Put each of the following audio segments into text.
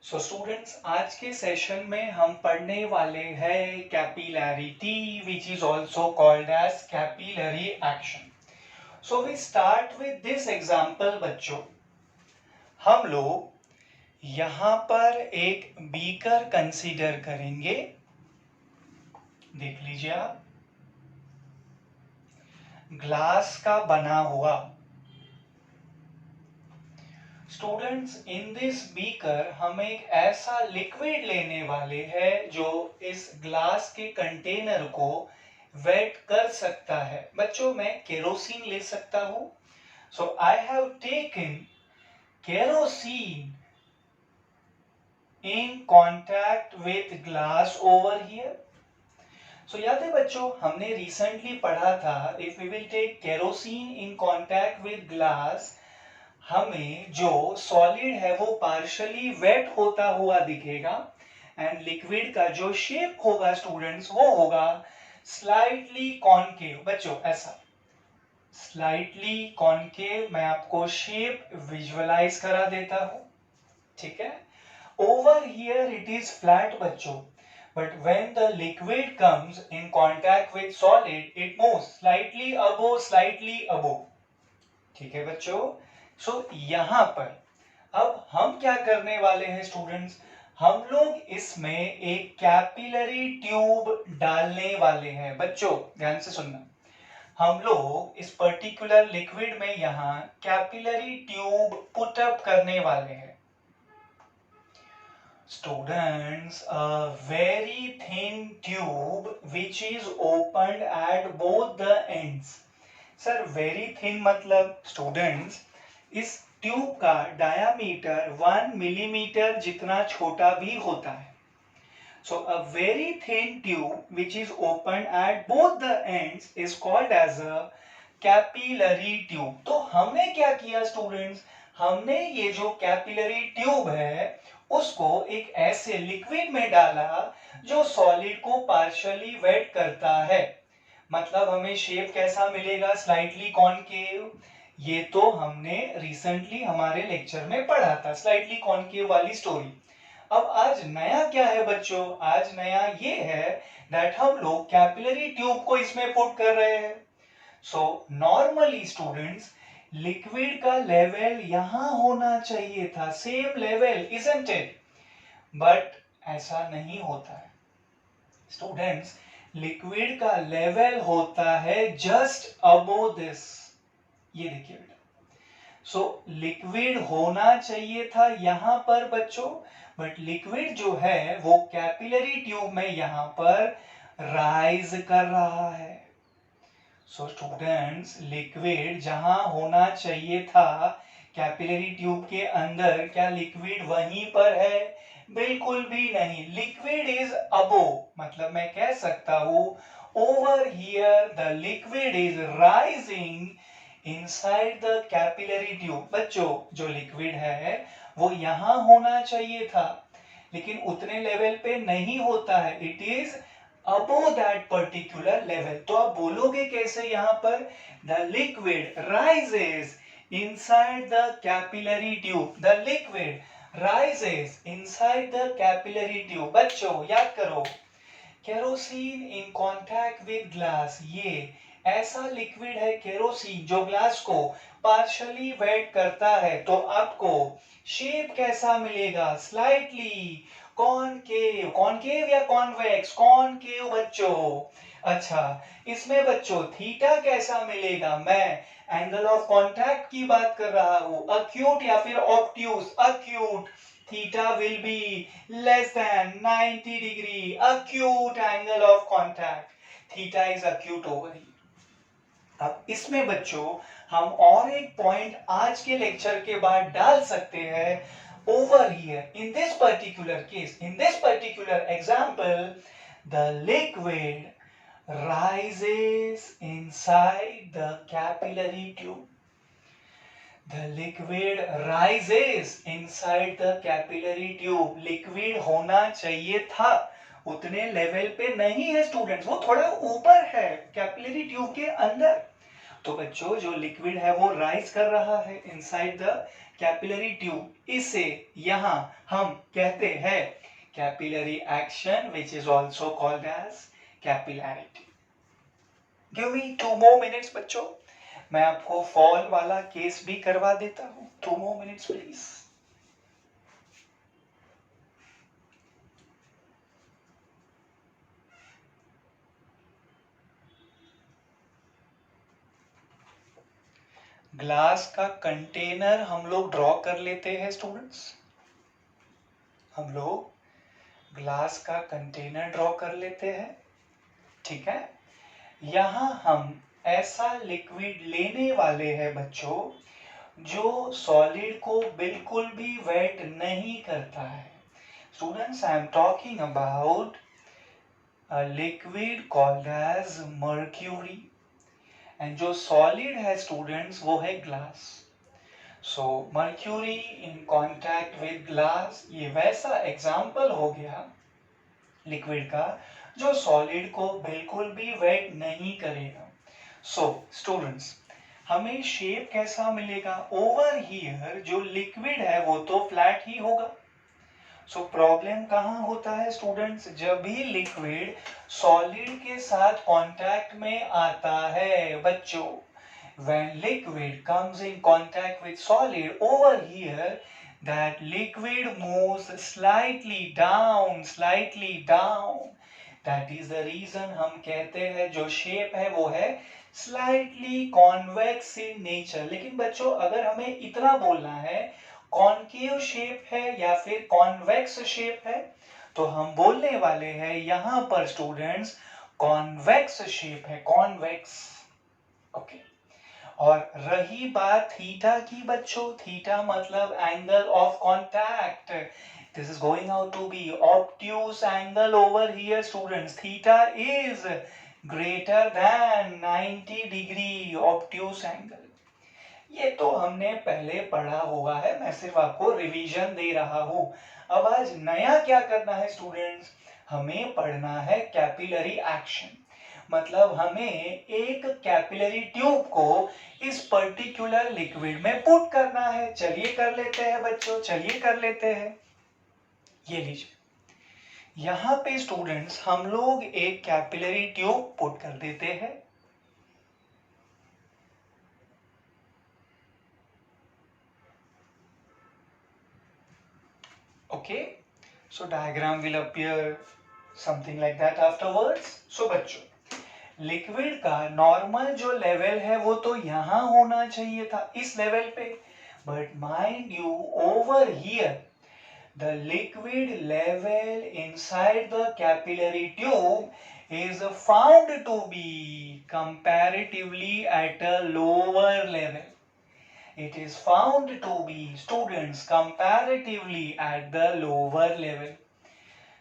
So students, आज के session में हम पढ़ने वाले हैं capillarity which is also called as capillary action. So we start with this example बच्चों। हम लोग यहाँ पर एक बीकर कंसीडर करेंगे। देख लीजिए आप, ग्लास का बना हुआ। स्टूडेंट्स, इन दिस बीकर हम एक ऐसा लिक्विड लेने वाले हैं जो इस ग्लास के कंटेनर को वेट कर सकता है। बच्चों, मैं केरोसिन ले सकता हूं। So I have taken kerosene in contact with glass over here. So याद है बच्चों, हमने रिसेंटली पढ़ा था, if we will take kerosene in contact with glass, हमें जो सॉलिड है वो पार्शियली वेट होता हुआ दिखेगा एंड लिक्विड का जो शेप होगा स्टूडेंट्स वो होगा स्लाइटली कॉनकेव। बच्चों, ऐसा स्लाइटली कॉनकेव मैं आपको शेप विजुअलाइज करा देता हूं, ठीक है। Over here it is flat बच्चों, but when the liquid comes in contact with solid it moves slightly above, ठीक है बच्चों। सो यहां पर अब हम क्या करने वाले हैं स्टूडेंट्स, हम लोग इसमें एक कैपिलरी ट्यूब डालने वाले हैं। बच्चों ध्यान से सुनना, हम लोग इस पर्टिकुलर लिक्विड में यहां कैपिलरी ट्यूब पुट अप करने वाले हैं। Students, a very thin tube which is opened at both the ends. Sir, very thin मतलब students, इस ट्यूब का डायामीटर 1 मिलीमीटर जितना छोटा भी होता है। So a very thin tube which is opened at both the ends is called as a capillary tube. तो हमने क्या किया स्टूडेंट्स, हमने ये जो कैपिलरी ट्यूब है उसको एक ऐसे लिक्विड में डाला जो सॉलिड को पार्शियली वेट करता है। मतलब हमें शेप कैसा मिलेगा, स्लाइटली कॉनकेव। ये तो हमने रिसेंटली हमारे लेक्चर में पढ़ा था, स्लाइटली कॉनकेव वाली स्टोरी। अब आज नया क्या है बच्चों, आज नया ये है दैट हम लोग कैपिलरी ट्यूब को इसमें पुट कर रहे हैं। सो नॉर्मली स्टूडेंट्स, लिक्विड का लेवल यहां होना चाहिए था, same level, isn't it? But ऐसा नहीं होता है स्टूडेंट्स। लिक्विड का लेवल होता है जस्ट अबोव दिस। ये देखिए बेटा, सो लिक्विड होना चाहिए था यहां पर बच्चों, बट लिक्विड जो है वो कैपिलरी ट्यूब में यहां पर राइज कर रहा है। सो स्टूडेंट्स, लिक्विड जहां होना चाहिए था कैपिलरी ट्यूब के अंदर, क्या लिक्विड वहीं पर है? बिल्कुल भी नहीं। लिक्विड इज अबोव, मतलब मैं कह सकता हूं over here the liquid is rising inside the capillary tube. बच्चों, जो लिक्विड है वो यहां होना चाहिए था, लेकिन उतने लेवल पे नहीं होता है। It is above that particular level। तो आप बोलोगे कैसे यहां पर, the liquid rises inside the capillary tube, the liquid rises inside the capillary tube। बच्चों याद करो, kerosene in contact with glass, ये ऐसा लिक्विड है केरोसिन जो ग्लास को पार्शियली वेट करता है। तो आपको शेप कैसा मिलेगा, स्लाइटली कॉनकेव। कॉनकेव या कॉन्वेक्स? कॉनकेव बच्चों। अच्छा, इसमें बच्चों थीटा कैसा मिलेगा? मैं एंगल ऑफ कॉन्टैक्ट की बात कर रहा हूं, अक्यूट या फिर obtuse? Acute. theta will be less than 90 degree, acute angle of contact, theta is acute over here। अब इसमें बच्चों हम और एक पॉइंट आज के लेक्चर के बाद डाल सकते हैं। over here in this particular case, in this particular example, the liquid rises inside the capillary tube। The liquid rises inside the capillary tube। Liquid होना चाहिए था, उतने लेवल पे नहीं है स्टूडेंट्स, वो थोड़ा ऊपर है कैपिलरी ट्यूब के अंदर। तो बच्चों जो लिक्विड है वो राइज कर रहा है इनसाइड द कैपिलरी ट्यूब, इसे यहाँ हम कहते हैं capillary action which is also called as capillarity. Give me 2 more minutes बच्चों, मैं आपको फॉल वाला केस भी करवा देता हूँ। 2 more minutes प्लीज। ग्लास का कंटेनर हम लोग ड्रॉ कर लेते हैं स्टूडेंट्स। हम लोग ग्लास का कंटेनर ड्रॉ कर लेते हैं, ठीक है। यहां हम ऐसा लिक्विड लेने वाले हैं बच्चों जो सॉलिड को बिल्कुल भी वेट नहीं करता है। Students, I am talking about a liquid called as mercury, and जो सॉलिड है स्टूडेंट्स वो है glass. So mercury in contact with glass, ये वैसा एग्जाम्पल हो गया लिक्विड का जो सॉलिड को बिल्कुल भी वेट नहीं करेगा। सो स्टूडेंट्स, हमें शेप कैसा मिलेगा? ओवर हियर जो लिक्विड है वो तो फ्लैट ही होगा। सो प्रॉब्लम कहाँ होता है स्टूडेंट्स? जब भी लिक्विड सॉलिड के साथ कांटेक्ट में आता है बच्चों, when liquid comes in contact with solid over here, that liquid moves slightly down, slightly down. That is the reason हम कहते हैं जो शेप है वो है slightly convex in nature। लेकिन बच्चों अगर हमें इतना बोलना है कॉनकेव शेप है या फिर कॉन्वेक्स शेप है, तो हम बोलने वाले हैं यहां पर स्टूडेंट्स कॉन्वेक्स शेप है, कॉन्वेक्स। ओके। और रही बात थीटा की बच्चों, थीटा मतलब angle of contact. This is going out to be obtuse angle over here students. Theta is greater than 90 degree obtuse angle. ये तो हमने पहले पढ़ा हुआ है, मैं सिर्फ आपको रिवीजन दे रहा हूं। अब आज नया क्या करना है स्टूडेंट्स? हमें पढ़ना है कैपिलरी एक्शन। मतलब हमें एक कैपिलरी ट्यूब को इस पर्टिकुलर लिक्विड में पुट करना है। चलिए कर लेते हैं बच्चों, चलिए कर लेते हैं। ये लीजिए, यहां पे स्टूडेंट्स हम लोग एक कैपिलरी ट्यूब पुट कर देते हैं। Okay, so diagram will appear something like that afterwards. So बच्चों, लिक्विड का नॉर्मल जो लेवल है वो तो यहाँ होना चाहिए था, इस लेवल पे, but mind you over here the liquid level inside the capillary tube is found to be comparatively at a lower level. It is found to be, students, comparatively at the lower level.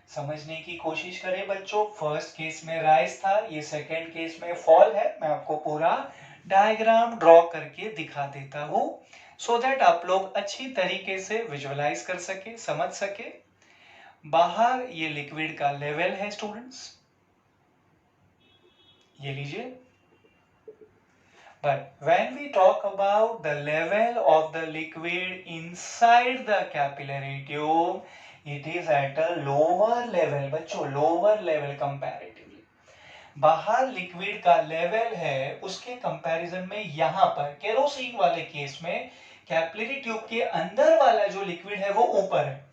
समझने की कोशिश करें बच्चों। First case में rise था, ये second case में fall है। मैं आपको पूरा डायग्राम ड्रॉ करके दिखा देता हूं सो दैट आप लोग अच्छी तरीके से विजुअलाइज कर सके, समझ सके। बाहर ये लिक्विड का लेवल है स्टूडेंट्स, ये लीजिए। But when we talk about the level of the liquid inside the capillary tube, it is at a lower level बच्चों, lower level comparatively। बाहर लिक्विड का लेवल है, उसके कंपैरिजन में यहाँ पर केरोसिन वाले केस में कैपिलरी ट्यूब के अंदर वाला जो लिक्विड है वो ऊपर है।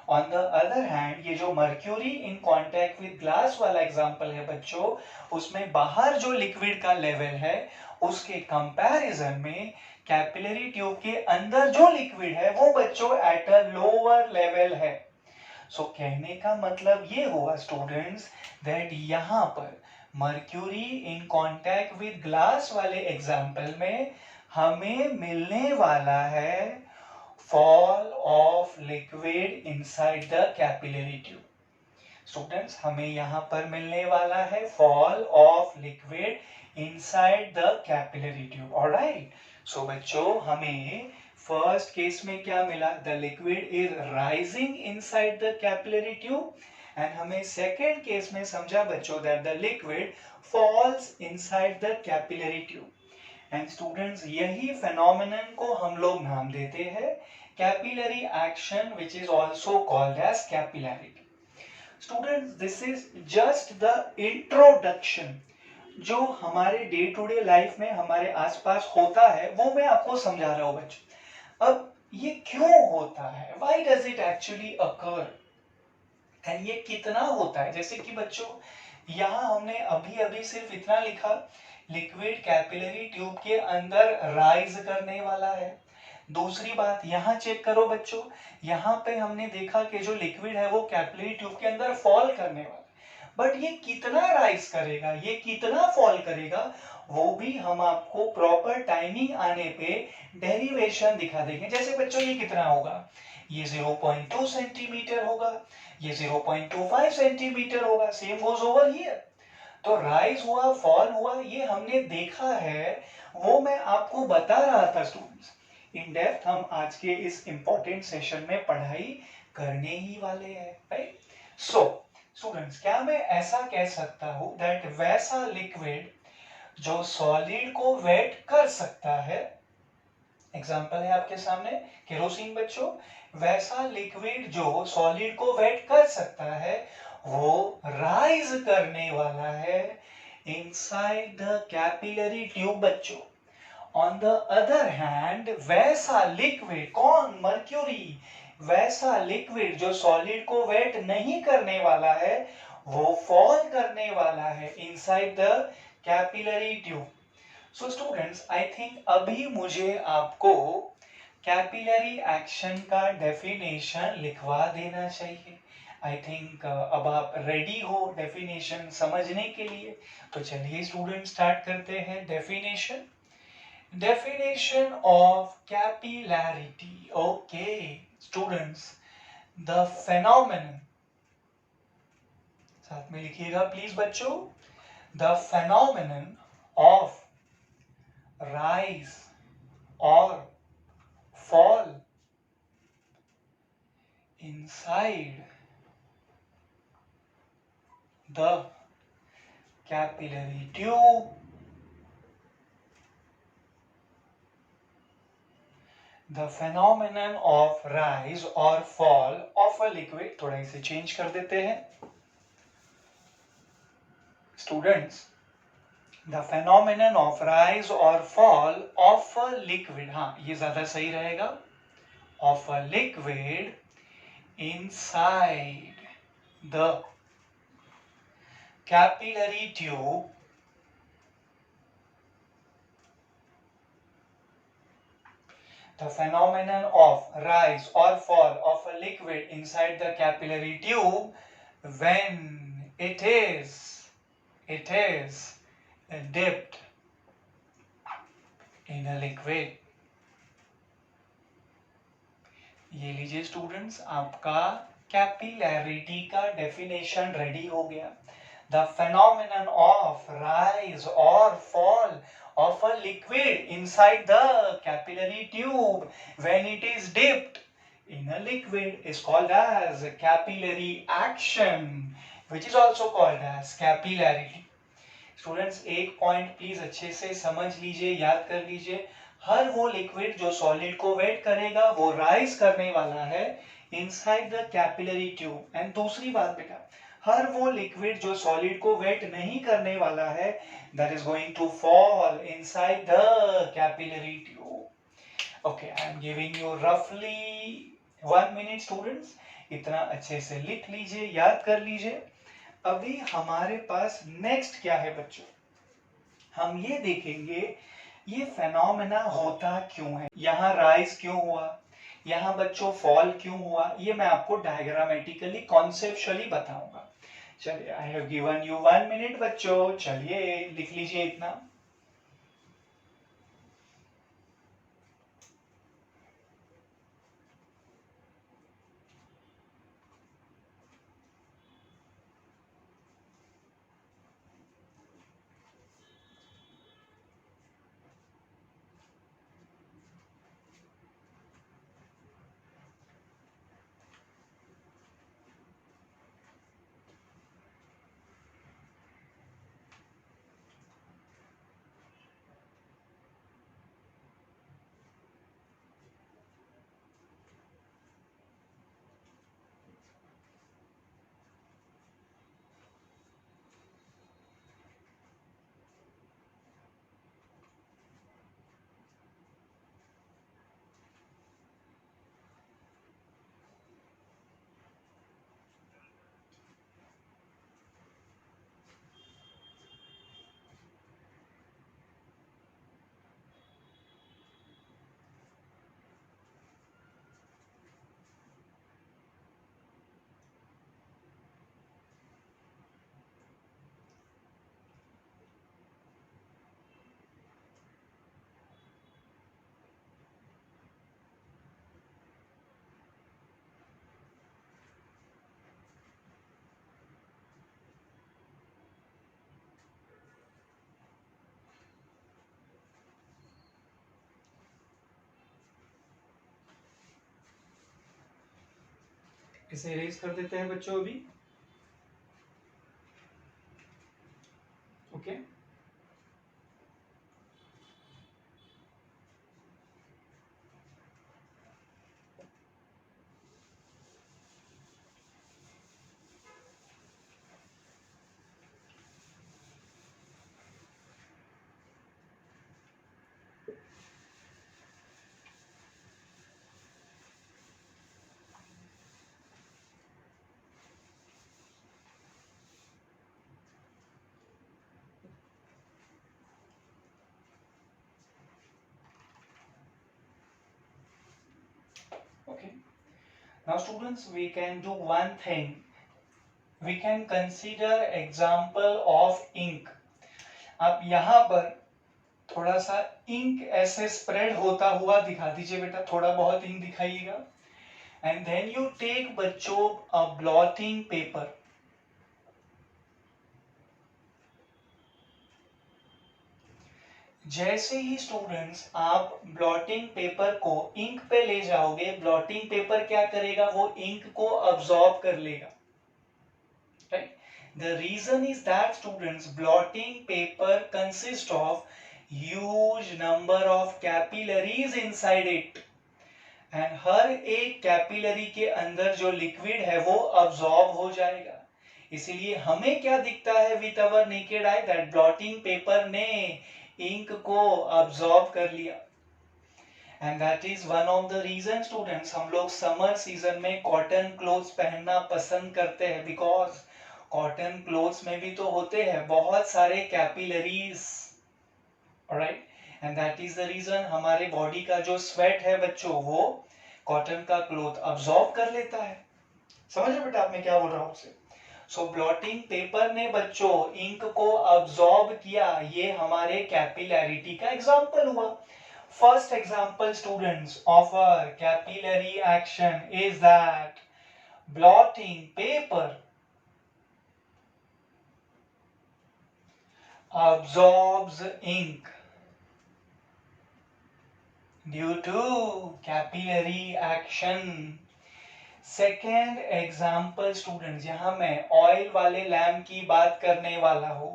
ऑन द अदर हैंड ये जो mercury in contact with glass वाला एग्जांपल है बच्चों, उसमें बाहर जो लिक्विड का लेवल है उसके कंपैरिजन में कैपिलरी ट्यूब के अंदर जो लिक्विड है वो बच्चों एट अ लोअर लेवल है। सो कहने का मतलब ये हुआ स्टूडेंट्स दैट यहाँ पर mercury in contact with glass वाले एग्जांपल में हमें मिलने वाला है fall of liquid inside the capillary tube. Students, हमें यहाँ पर मिलने वाला है fall of liquid inside the capillary tube. Alright? So बच्चों, हमें फर्स्ट केस में क्या मिला? The liquid is rising inside the capillary tube. And हमें सेकेंड केस में समझा बच्चों that the liquid falls inside the capillary tube. And students यही फेनोमेनन को हम लोग नाम देते हैं capillary action which is also called as capillarity. Students this is just the introduction, जो हमारे डे टू डे लाइफ में हमारे आसपास होता है वो मैं आपको समझा रहा हूँ बच्चों। अब ये क्यों होता है, why does it actually occur, and ये कितना होता है। जैसे कि बच्चों यहाँ हमने अभी अभी सिर्फ इतना लिखा, लिक्विड कैपिलरी ट्यूब के अंदर राइज करने वाला है। दूसरी बात यहाँ चेक करो बच्चों, यहाँ पे हमने देखा कि जो लिक्विड है वो कैपिलरी ट्यूब के अंदर फॉल करने वाला है, बट ये कितना राइज करेगा, ये कितना फॉल करेगा, वो भी हम आपको प्रॉपर टाइमिंग आने पे डेरिवेशन दिखा देंगे। जैसे बच्चों ये कितना होगा, ये 0.2 सेंटीमीटर होगा, ये 0.25 सेंटीमीटर होगा, सेम गोज ओवर हियर। तो राइज हुआ फॉल हुआ ये हमने देखा है, वो मैं आपको बता रहा था स्टूडेंट्स। इन डेप्थ हम आज के इस इंपॉर्टेंट सेशन में पढ़ाई करने ही वाले हैं, राइट। सो स्टूडेंट्स क्या मैं ऐसा कह सकता हूं दैट वैसा लिक्विड जो सॉलिड को वेट कर सकता है, एग्जाम्पल है आपके सामने केरोसिन बच्चों, वैसा लिक्विड जो सॉलिड को वेट कर सकता है वो राइज करने वाला है इनसाइड द कैपिलरी ट्यूब बच्चों। ऑन द अदर हैंड वैसा लिक्विड, कौन, मर्क्यूरी, वैसा लिक्विड जो सॉलिड को वेट नहीं करने वाला है वो फॉल करने वाला है inside the capillary tube. So students I think अभी मुझे आपको कैपिलरी एक्शन का डेफिनेशन लिखवा देना चाहिए। आई थिंक अब आप रेडी हो डेफिनेशन समझने के लिए, तो चलिए स्टूडेंट स्टार्ट करते हैं definition. Definition of capillarity. Okay, students, the phenomenon. साथ में लिखिएगा प्लीज बच्चों, the phenomenon of rise or fall inside the capillary tube the phenomenon of rise or fall of a liquid, थोड़ा इसे चेंज कर देते हैं students, the phenomenon of rise or fall of a liquid, हाँ ये ज्यादा सही रहेगा, of a liquid inside the capillary tube the phenomenon of rise or fall of a liquid inside the capillary tube when it is dipped in a liquid। ये लीजिए students, आपका capillarity का definition ready हो गया। The phenomenon of rise और fall of a liquid inside the capillary tube when it is dipped in a liquid is called as capillary action, which is also called as capillarity। Students एक point please अच्छे से समझ लीजिए, याद कर लीजिए, हर वो लिक्विड जो सॉलिड को वेट करेगा वो राइज करने वाला है inside the capillary tube. And दूसरी बात बेटा, हर वो लिक्विड जो सॉलिड को वेट नहीं करने वाला है that is going to fall inside the capillary tube. Okay, I am giving you roughly 1 minute students, इतना अच्छे से लिख लीजिए, याद कर लीजिए। अभी हमारे पास नेक्स्ट क्या है बच्चों, हम ये देखेंगे ये फेनोमेना होता क्यों है, यहाँ राइज क्यों हुआ, यहाँ बच्चों फॉल क्यों हुआ, ये मैं आपको डायग्रामेटिकली कॉन्सेप्चुअली बताऊंगा। चलिए, I have given you 1 minute बच्चों, चलिए लिख लीजिए इतना। इसे इरेज कर देते हैं बच्चों अभी। Okay okay. Now students, we can do one thing. We can consider example of ink. आप यहाँ पर थोड़ा सा इंक ऐसे स्प्रेड होता हुआ दिखा दीजिए बेटा, थोड़ा बहुत इंक दिखाइएगा। एंड देन यू टेक बच्चों अ ब्लॉटिंग पेपर। जैसे ही स्टूडेंट्स आप ब्लॉटिंग पेपर को इंक पे ले जाओगे, ब्लॉटिंग पेपर क्या करेगा, वो इंक को अब्सॉर्ब कर लेगा, right. The reason is that students, blotting paper consist of huge number of capillaries inside it, and हर एक कैपिलरी के अंदर जो लिक्विड है वो अब्सॉर्ब हो जाएगा। इसीलिए हमें क्या दिखता है with our naked eye, that blotting paper ने इंक को अब्सॉर्ब कर लिया। And that is one of the reason students, हम लोग समर सीजन में कॉटन क्लोथ्स पहनना पसंद करते हैं, बिकॉज कॉटन क्लोथ्स में भी तो होते हैं बहुत सारे capillaries, alright. And that is the reason हमारे बॉडी का जो स्वेट है बच्चों, वो कॉटन का क्लोथ अब्सॉर्ब कर लेता है। समझ रहे बेटा आप मैं क्या बोल रहा हूं आपसे? सो ब्लॉटिंग पेपर ने बच्चों इंक को अब्सॉर्ब किया, ये हमारे कैपिलैरिटी का एग्जांपल हुआ। First example students of a capillary action is that blotting paper absorbs ink due to capillary action. Second example students, यहां मैं ऑयल वाले लैम्प की बात करने वाला हूं।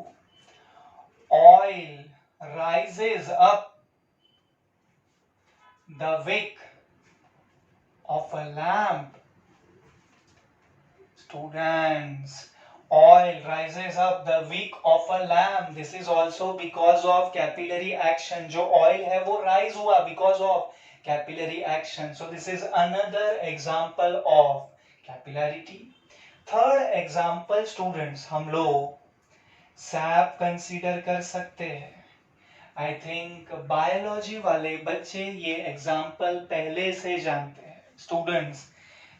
Oil rises up the wick of a lamp. Students, oil rises up the wick of a lamp. This is also because of capillary action. जो oil है वो rise हुआ because of capillary action. So this is another example of capillarity. Third example students, हम लोग SAP consider कर सकते हैं। I think biology वाले बच्चे ये एग्जाम्पल पहले से जानते हैं। Students,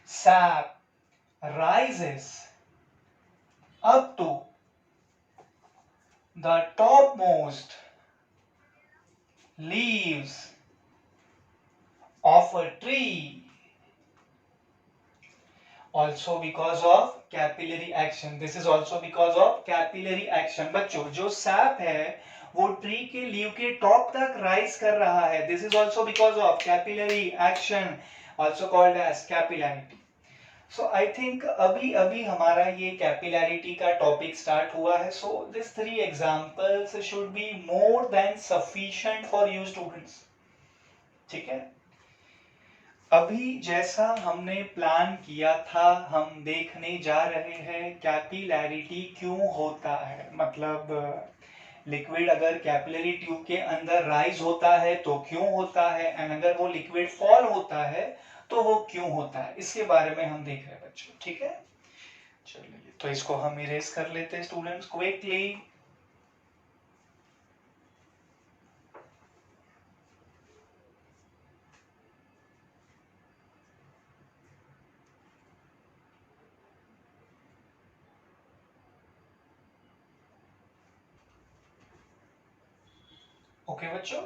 SAP rises up to the topmost leaves of a tree, also because of capillary action. This is also because of capillary action. बच्चों, जो सैप है वो ट्री के लीव के टॉप तक राइज कर रहा है। This is also because of capillary action, also called as capillarity. So I think अभी अभी हमारा ये कैपिलैरिटी का टॉपिक स्टार्ट हुआ है। So these three examples should be more than sufficient for you students. ठीक है, अभी जैसा हमने प्लान किया था, हम देखने जा रहे हैं कैपिलैरिटी क्यों होता है। मतलब लिक्विड अगर कैपिलरी ट्यूब के अंदर राइज होता है तो क्यों होता है, एंड अगर वो लिक्विड फॉल होता है तो वो क्यों होता है, इसके बारे में हम देख रहे हैं बच्चों। ठीक है, चलिए तो इसको हम इरेज कर लेते हैं स्टूडेंट्स क्विकली। ओके बच्चों,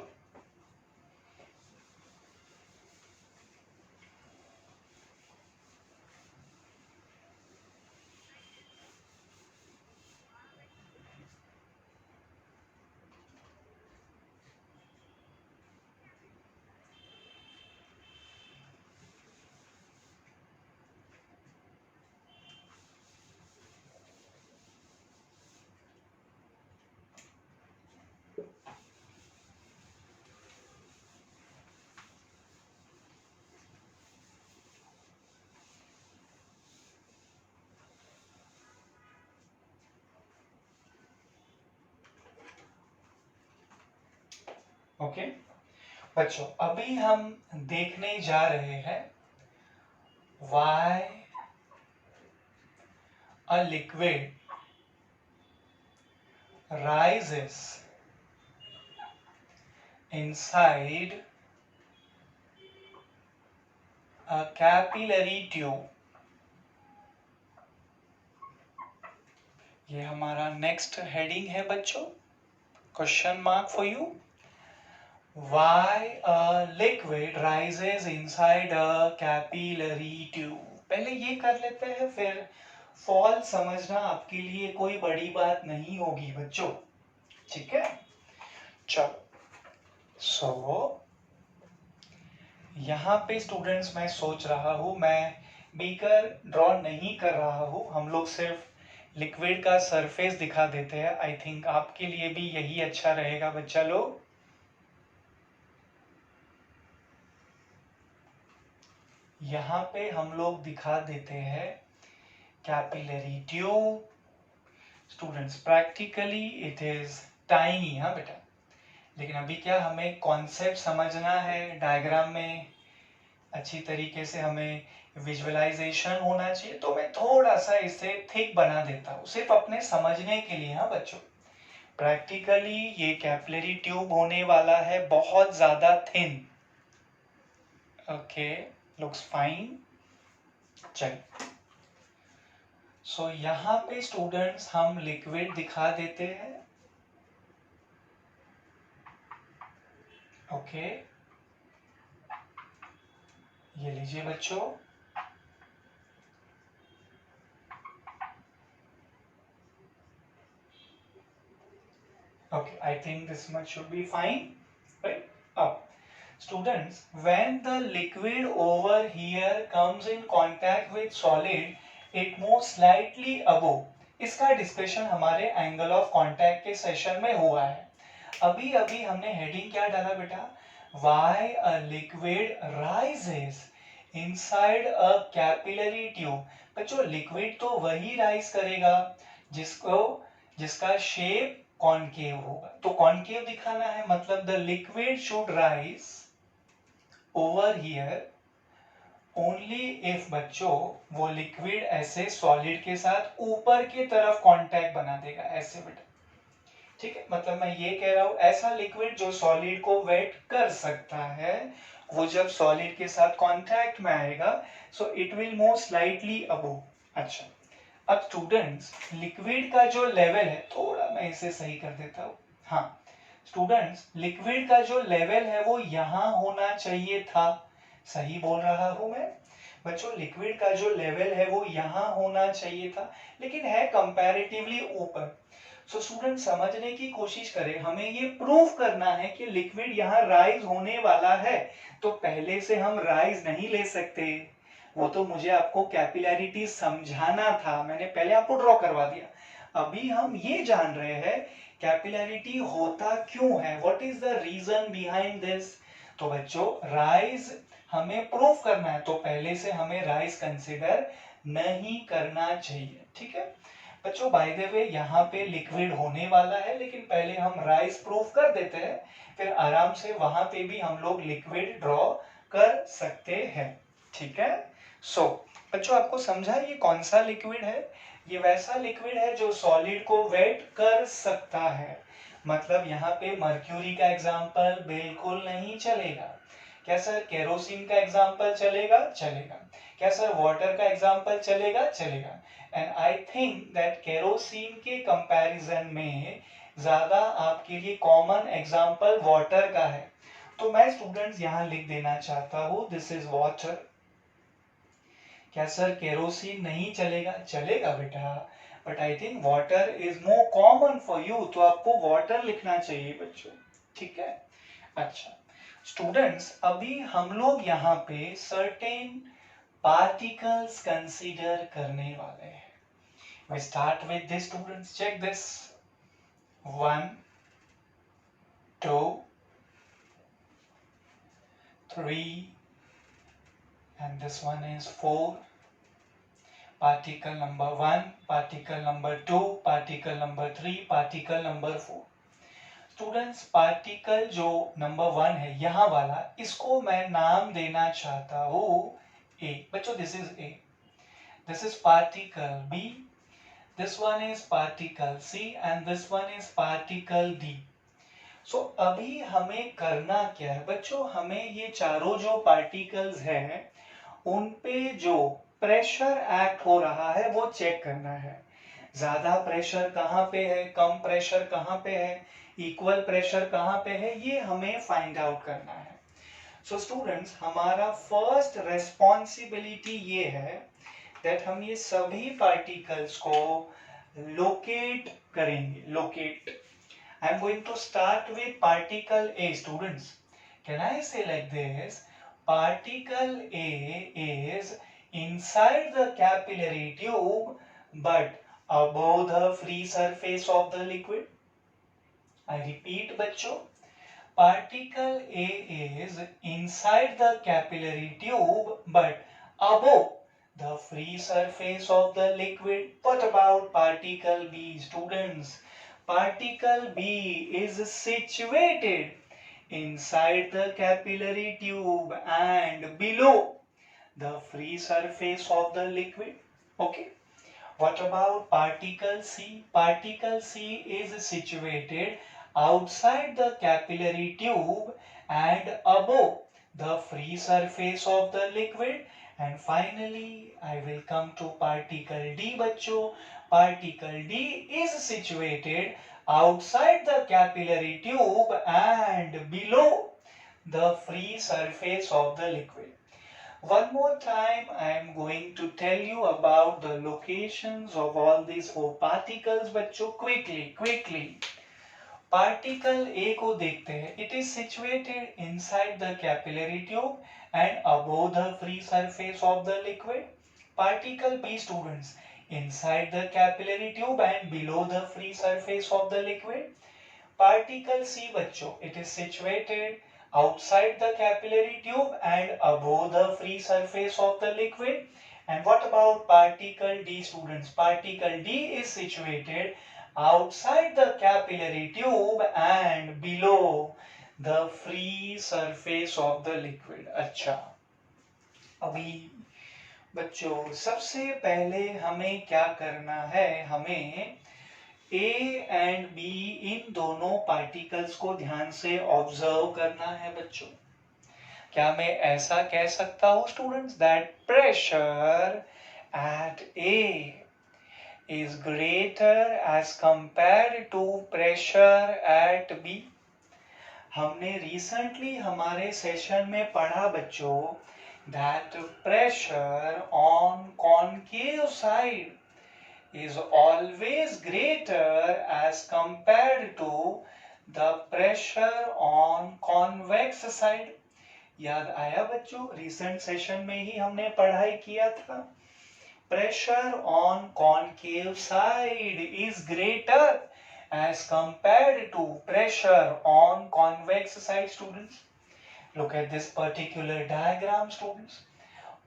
ओके बच्चों, अभी हम देखने जा रहे हैं why a liquid rises inside a capillary tube. ये हमारा नेक्स्ट हेडिंग है बच्चों, question mark for you. Why a liquid rises inside a capillary tube? पहले ये कर लेते हैं, फिर फॉल समझना आपके लिए कोई बड़ी बात नहीं होगी बच्चों, ठीक है। चलो यहाँ पे स्टूडेंट्स मैं सोच रहा हूँ, मैं बीकर ड्रॉ नहीं कर रहा हूँ, हम लोग सिर्फ लिक्विड का सरफेस दिखा देते हैं। आई थिंक आपके लिए भी यही अच्छा रहेगा बच्चा लोग। यहाँ पे हम लोग दिखा देते हैं capillary tube. Students practically it is tiny, हाँ बेटा, लेकिन अभी क्या हमें कॉन्सेप्ट समझना है, डायग्राम में अच्छी तरीके से हमें विजुअलाइजेशन होना चाहिए, तो मैं थोड़ा सा इसे थिक बना देता हूँ सिर्फ अपने समझने के लिए। हाँ बच्चों, प्रैक्टिकली ये कैपिलरी ट्यूब होने वाला है बहुत ज्यादा थिन। Okay, looks fine. चलिए, सो यहाँ पे स्टूडेंट्स हम लिक्विड दिखा देते हैं। ओके, ये लीजिए बच्चों। Okay, I think this much should be fine, right? Up. Students, when the liquid over here comes in contact with solid, it moves slightly above. इसका डिस्कशन हमारे एंगल ऑफ कांटेक्ट के session में हुआ है। अभी अभी हमने हेडिंग क्या डाला बेटा? Why a liquid rises inside a capillary tube. बच्चों, लिक्विड तो वही राइज करेगा जिसका शेप कॉनकेव होगा। तो कॉनकेव दिखाना है, मतलब the liquid should rise over here only if बच्चों वो लिक्विड ऐसे सॉलिड के साथ ऊपर की तरफ कांटेक्ट बना देगा, ऐसे बेटा, ठीक है। मतलब मैं ये कह रहा हूं, ऐसा लिक्विड जो सॉलिड को वेट कर सकता है, वो जब सॉलिड के साथ कांटेक्ट में आएगा, so it will move slightly above. अच्छा, अब स्टूडेंट्स लिक्विड का जो लेवल है, थोड़ा मैं इसे सही कर देता हूँ। हाँ स्टूडेंट्स, लिक्विड का जो लेवल है वो यहाँ होना चाहिए था। सही बोल रहा हूँ मैं बच्चों? लिक्विड का जो लेवल है वो यहाँ होना चाहिए था, लेकिन है कंपैरेटिवली ऊपर। सो स्टूडेंट समझने की कोशिश करें, हमें ये प्रूव करना है कि लिक्विड यहाँ राइज होने वाला है, तो पहले से हम राइज नहीं ले सकते। वो तो मुझे आपको कैपिलैरिटी समझाना था, मैंने पहले आपको ड्रॉ करवा दिया। अभी हम ये जान रहे हैं कैपिलैरिटी होता क्यों है, what is the reason behind this. तो बच्चों, राइज हमें प्रूव करना है, तो पहले से हमें राइज कंसिडर नहीं करना चाहिए, ठीक है बच्चों। बाय द वे, यहाँ पे लिक्विड होने वाला है, लेकिन पहले हम राइज प्रूफ कर देते हैं, फिर आराम से वहां पे भी हम लोग लिक्विड ड्रॉ कर सकते हैं, ठीक है। सो बच्चों, आपको समझा ये कौन सा लिक्विड है? ये वैसा लिक्विड है जो सॉलिड को वेट कर सकता है। मतलब यहाँ पे मर्क्यूरी का एग्जाम्पल बिल्कुल नहीं चलेगा। क्या सर केरोसिन का एग्जाम्पल चलेगा? चलेगा। क्या सर वाटर का एग्जाम्पल चलेगा? चलेगा। And I think that kerosene के कंपैरिजन में ज्यादा आपके लिए कॉमन एग्जाम्पल वाटर का है। तो मैं स्टूडेंट्स यहाँ लिख देना चाहता हूँ, दिस इज वाटर। क्या सर केरोसिन नहीं चलेगा? चलेगा बेटा, but I think water is more common for you, तो आपको वाटर लिखना चाहिए बच्चों, ठीक है। अच्छा स्टूडेंट्स, अभी हम लोग यहाँ पे सर्टेन पार्टिकल्स कंसीडर करने वाले हैं। We start with this, students. Check this. 1, 2, 3, and this one is 4. Particle number 1, particle number 2, particle number 3, particle number 4. Students particle जो नंबर 1 है यहाँ वाला, इसको मैं नाम देना चाहता हूँ ए। बच्चों this is A, this is particle B, this one is particle C and this one is particle D. So अभी हमें करना क्या है बच्चों, हमें ये चारों जो पार्टिकल्स हैं उन पे जो प्रेशर एक्ट हो रहा है वो चेक करना है। ज्यादा प्रेशर कहाँ पे है, कम प्रेशर कहाँ पे है, इक्वल प्रेशर कहाँ पे है, ये हमें फाइंड आउट करना है। सो स्टूडेंट्स हमारा फर्स्ट रेस्पॉन्सिबिलिटी ये है दैट हम ये सभी पार्टिकल्स को लोकेट करेंगे। Locate, I am going to start with particle A. Students can I say like this, particle A is inside the capillary tube but above the free surface of the liquid. I repeat बच्चों, particle A is inside the capillary tube but above the free surface of the liquid. What about particle B, students? Particle B is situated inside the capillary tube and below the free surface of the liquid. Okay. What about particle C? Particle C is situated outside the capillary tube and above the free surface of the liquid. And finally, I will come to particle D, बच्चों. Particle D is situated outside the capillary tube and below the free surface of the liquid. One more time, I am going to tell you about the locations of all these four particles, बच्चों. Quickly. Particle A को देखते हैं. It is situated inside the capillary tube and above the free surface of the liquid. Particle B, students, inside the capillary tube and below the free surface of the liquid. Particle C, बच्चों, it is situated outside the capillary tube and above the free surface of the liquid. And what about particle D, students? Particle D is situated outside the capillary tube and below the free surface of the liquid. अच्छा, अभी बच्चों सबसे पहले हमें क्या करना है, हमें A एंड B इन दोनों पार्टिकल्स को ध्यान से ऑब्जर्व करना है बच्चों. क्या मैं ऐसा कह सकता हूं students that pressure at A is greater as compared to pressure at B? हमने रिसेंटली हमारे सेशन में पढ़ा बच्चों that pressure on concave side is always greater as compared to the pressure on convex side. याद आया बच्चों, recent session में ही हमने पढ़ाई किया था. Pressure on concave side is greater as compared to pressure on convex side. Students, look at this particular diagram. Students,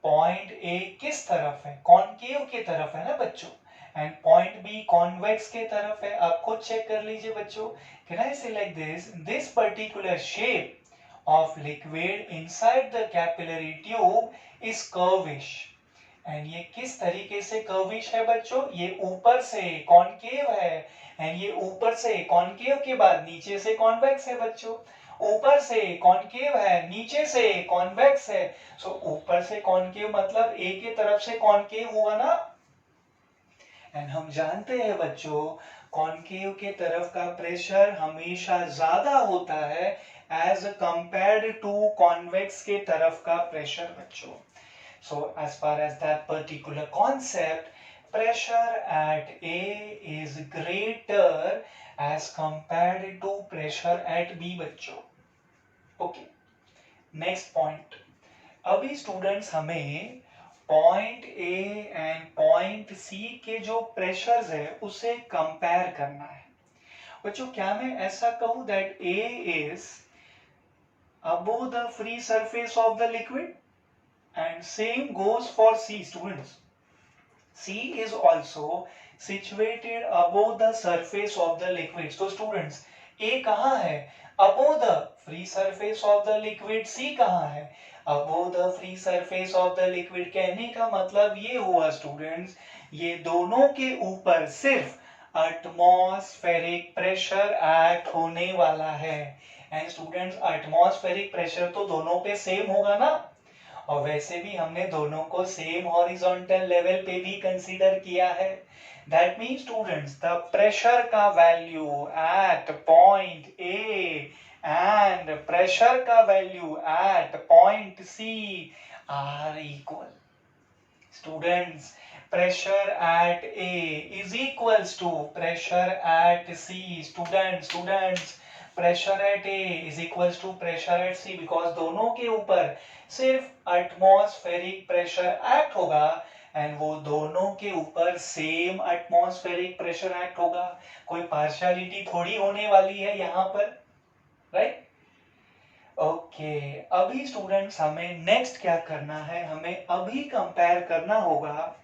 point A किस तरफ है, concave की तरफ है ना बच्चों, and point B convex के तरफ है. आप खुद चेक कर लीजिए बच्चों. Can I say like this? This particular shape of liquid inside the capillary tube is curvish. And ये किस तरीके से कर्विश है बच्चों, ये ऊपर से कॉनकेव है एंड ये ऊपर से कॉनकेव के बाद नीचे से कॉन्वेक्स है बच्चों. ऊपर से कॉनकेव है, नीचे से कॉन्वेक्स है. सो ऊपर से कॉनकेव मतलब ए की तरफ से कॉनकेव हुआ ना. एंड हम जानते हैं बच्चों कॉनकेव के तरफ का प्रेशर हमेशा ज्यादा होता है एज कंपेयर्ड टू कॉन्वेक्स के तरफ का प्रेशर बच्चों. So as far as that particular concept, pressure at A is greater as compared to pressure at B बच्चों. Okay. Next point. अभी students हमें point A and point C के जो pressures है उसे compare करना है. बच्चों क्या मैं ऐसा कहूँ that A is above the free surface of the liquid? And same goes for C, students. C is also situated above the surface of the liquid. So students, A कहाँ है? Above the free surface of the liquid. C कहाँ है? Above the free surface of the liquid. कहने का मतलब ये हुआ students, ये दोनों के ऊपर सिर्फ एटमॉस्फेरिक प्रेशर एक्ट होने वाला है। एंड स्टूडेंट्स एटमॉस्फेरिक प्रेशर तो दोनों पे सेम होगा ना, और वैसे भी हमने दोनों को सेम हॉरिजॉन्टल लेवल पे भी कंसीडर किया है। That mean students the pressure का value at point A and pressure का value at point C are equal. Students, pressure at A is equals to pressure at C. Students, pressure at A is equals to pressure at C because दोनों के ऊपर सिर्फ atmospheric pressure act होगा and वो दोनों के ऊपर same atmospheric pressure act होगा। कोई पार्शियलिटी थोड़ी होने वाली है यहाँ पर, राइट? ओके, अभी स्टूडेंट्स हमें नेक्स्ट क्या करना है, हमें अभी कंपेयर करना होगा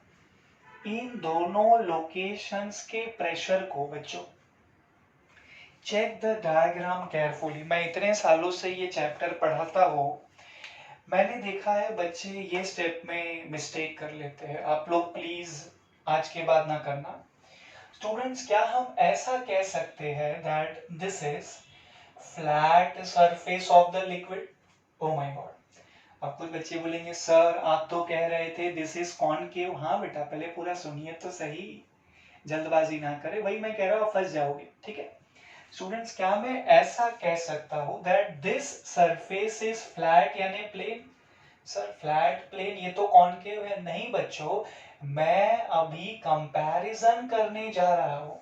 इन दोनों लोकेशंस के प्रेशर को। बच्चों चेक द डायग्राम केयरफुली। मैं इतने सालों से ये चैप्टर पढ़ाता हूँ, मैंने देखा है बच्चे ये स्टेप में मिस्टेक कर लेते हैं। आप लोग प्लीज आज के बाद ना करना। स्टूडेंट्स क्या हम ऐसा कह सकते हैं that this is flat surface of the liquid? Oh my God, अब कुछ बच्चे बोलेंगे सर आप तो कह रहे थे दिस इज कॉनकेव। हाँ बेटा, पहले पूरा सुनिए तो सही, जल्दबाजी ना करें, वही मैं कह रहा हूँ, फंस जाओगे। ठीक है स्टूडेंट्स, क्या मैं ऐसा कह सकता हूँ that this surface is flat यानी प्लेन? सर फ्लैट प्लेन ये तो कॉनकेव है। नहीं बच्चों, मैं अभी कंपैरिजन करने जा रहा हूँ।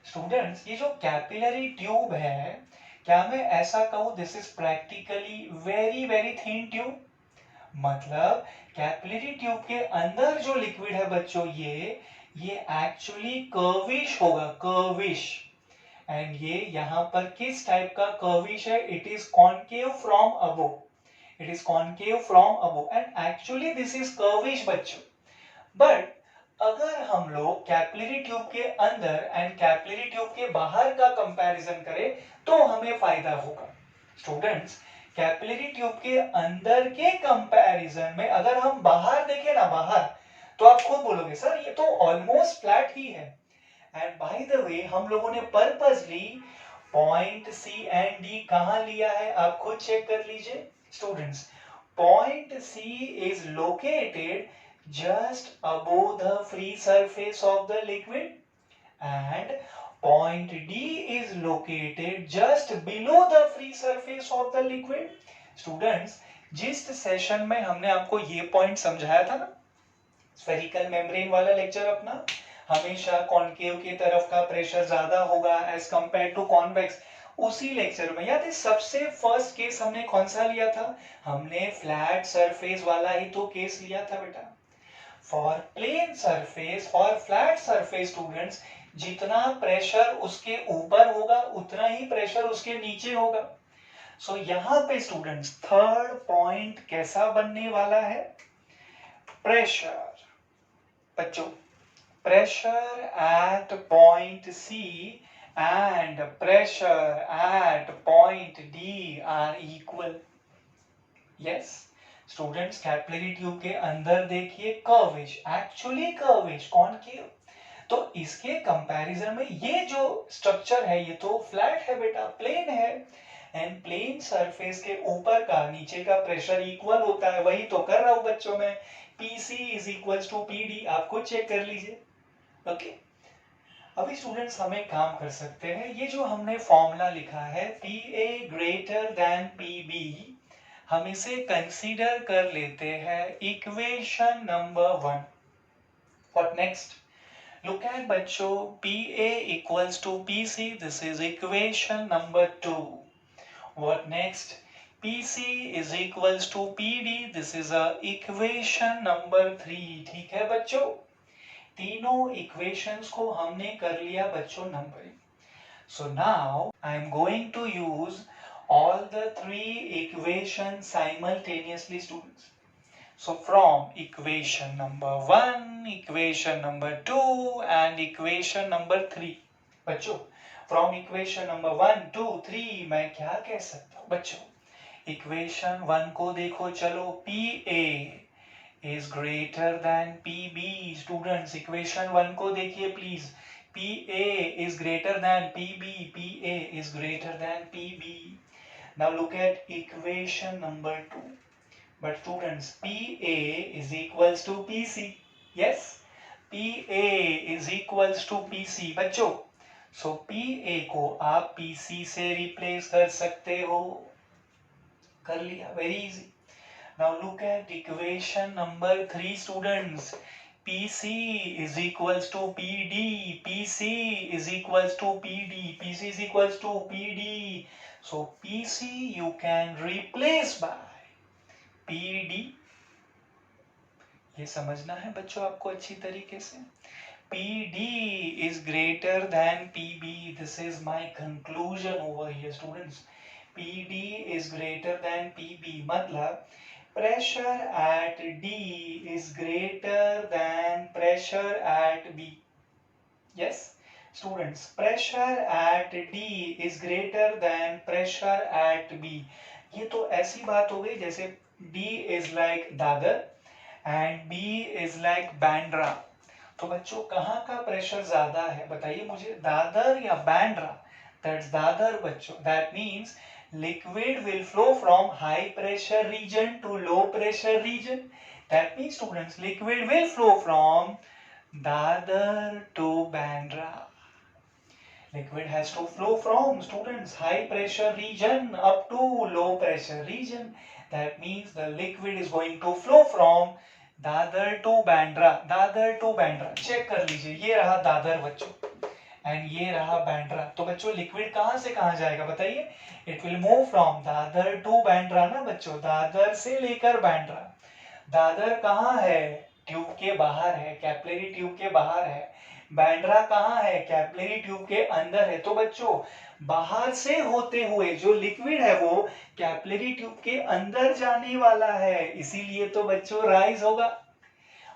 स्टूडेंट्स ये जो कैपिलरी ट्यूब है, क्या मैं ऐसा कहूँ this is practically very very thin tube? मतलब कैपिलरी ट्यूब के अंदर जो लिक्विड है बच्चों, ये एक्चुअली कर्विश होगा, कर्विश। एंड ये यहाँ पर किस टाइप का कर्विश है? It is concave from above, it is concave from above and actually this is curvish बच्चों। बट अगर हम लोग कैपिलरी ट्यूब के अंदर एंड कैपिलरी ट्यूब के बाहर का कंपैरिजन करें तो हमें फायदा होगा। स्टूडेंट्स कैपिलरी ट्यूब के अंदर के कंपैरिजन में अगर हम बाहर देखें ना, बाहर, तो आप खुद बोलोगे सर ये तो ऑलमोस्ट फ्लैट ही है। एंड बाय द वे हम लोगों ने purposely point C and D कहां लिया है, आप खुद चेक कर लीजिए। Students point C is located just above the free surface of the liquid and point D is located just below the free surface of the liquid. Students जिस session में हमने आपको ये पॉइंट समझाया था ना, स्फेरिकल मेम्ब्रेन वाला lecture अपना, हमेशा कॉनकेव की तरफ का प्रेशर ज्यादा होगा एज कंपेयर टू कॉन्वेक्स, उसी लेक्चर में याद है सबसे फर्स्ट केस हमने कौन सा लिया था? हमने फ्लैट सरफेस वाला ही तो केस लिया था बेटा। For plane surface, for flat surface students, जितना प्रेशर उसके ऊपर होगा उतना ही प्रेशर उसके नीचे होगा। सो यहाँ पे स्टूडेंट्स थर्ड पॉइंट कैसा बनने वाला है? प्रेशर बच्चों, pressure at point C and pressure at point D are equal. Yes students capillary tube के अंदर देखिए कर्विश, एक्चुअली कर्विश कॉनकेव, तो इसके कंपैरिजन में ये जो स्ट्रक्चर है ये तो फ्लैट है बेटा, प्लेन है। एंड प्लेन सरफेस के ऊपर का नीचे का प्रेशर इक्वल होता है, वही तो कर रहा हूं बच्चों में, PC is equals to PD, आप खुद चेक कर लीजिए। ओके अभी स्टूडेंट्स हम एक काम कर सकते हैं, ये जो हमने फॉर्मूला लिखा है PA ग्रेटर देन PB, हम इसे कंसीडर कर लेते हैं equation number 1। What next? Look at बच्चों, PA equals to PC, this is equation number 2। What next? PC is equals to PD, this is equation number 3। ठीक है बच्चों, तीनों इक्वेशंस को हमने कर लिया बच्चों numbering. So now I am going to use all the three equations simultaneously students. So from equation number 1, equation number 2 and equation number 3. बच्चों फ्रॉम इक्वेशन नंबर 1 2 3 मैं क्या कह सकता हूँ बच्चों, इक्वेशन 1 को देखो चलो, P A is greater than P B. Students equation 1 को देखिए please, P A is greater than P B, P A is greater than P B. Now look at equation number 2, but students PA is equals to PC. Yes, PA is equals to PC बच्चों। So PA को आप PC से replace कर सकते हो, कर लिया, very easy. Now look at equation number 3 students, PC is equals to PD, PC is equals to PD, PC is equals to PD, so PC you can replace by PD। ये समझना है बच्चों आपको अच्छी तरीके से। PD is greater than PB. This is my conclusion over here, students. PD is greater than PB. मतलब pressure at D is greater than pressure at B. Yes, students. Pressure at D is greater than pressure at B. ये तो ऐसी बात हो गई जैसे D is like Dadar and B is like Bandra. तो बच्चों कहाँ का प्रेशर ज्यादा है बताइए मुझे, दादर या बैंड्रा? दैट्स दादर बच्चों। That means liquid will flow from high pressure region to low pressure region. That means students liquid will flow from Dadar to Bandra. Liquid has to flow from, students, high pressure region up to low pressure region. That means the liquid is going to flow from Dadar to Bandra, Dadar to Bandra. Check कर लीजिए, ये रहा दादर बच्चों and ये रहा बैंड्रा। तो बच्चों liquid कहां से कहां जाएगा बताइए? It will move from Dadar to Bandra ना बच्चों, दादर से लेकर बैंड्रा। दादर कहाँ है? ट्यूब के बाहर है, कैपिलरी ट्यूब के बाहर है। बैंड्रा कहाँ है? कैपिलरी ट्यूब के अंदर है। तो बच्चों बाहर से होते हुए जो लिक्विड है वो कैपिलरी ट्यूब के अंदर जाने वाला है, इसीलिए तो बच्चों राइज होगा।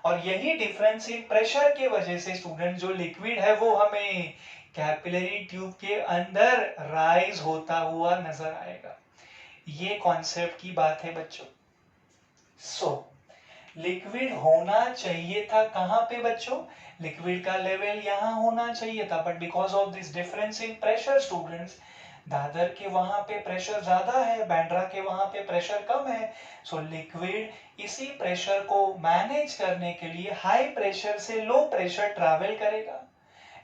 और यही डिफरेंस इन प्रेशर के वजह से स्टूडेंट जो लिक्विड है वो हमें कैपिलरी ट्यूब के अंदर राइज होता हुआ नजर आएगा। ये कॉन्सेप्ट की बात है बच्चों। लिक्विड होना चाहिए था कहां पे बच्चों? लिक्विड का लेवल यहां होना चाहिए था, but because of this difference in pressure students, Dadar के वहां पे प्रेशर ज्यादा है, बैंड्रा के वहां पे प्रेशर कम है। सो लिक्विड इसी प्रेशर को मैनेज करने के लिए हाई प्रेशर से लो प्रेशर ट्रैवल करेगा।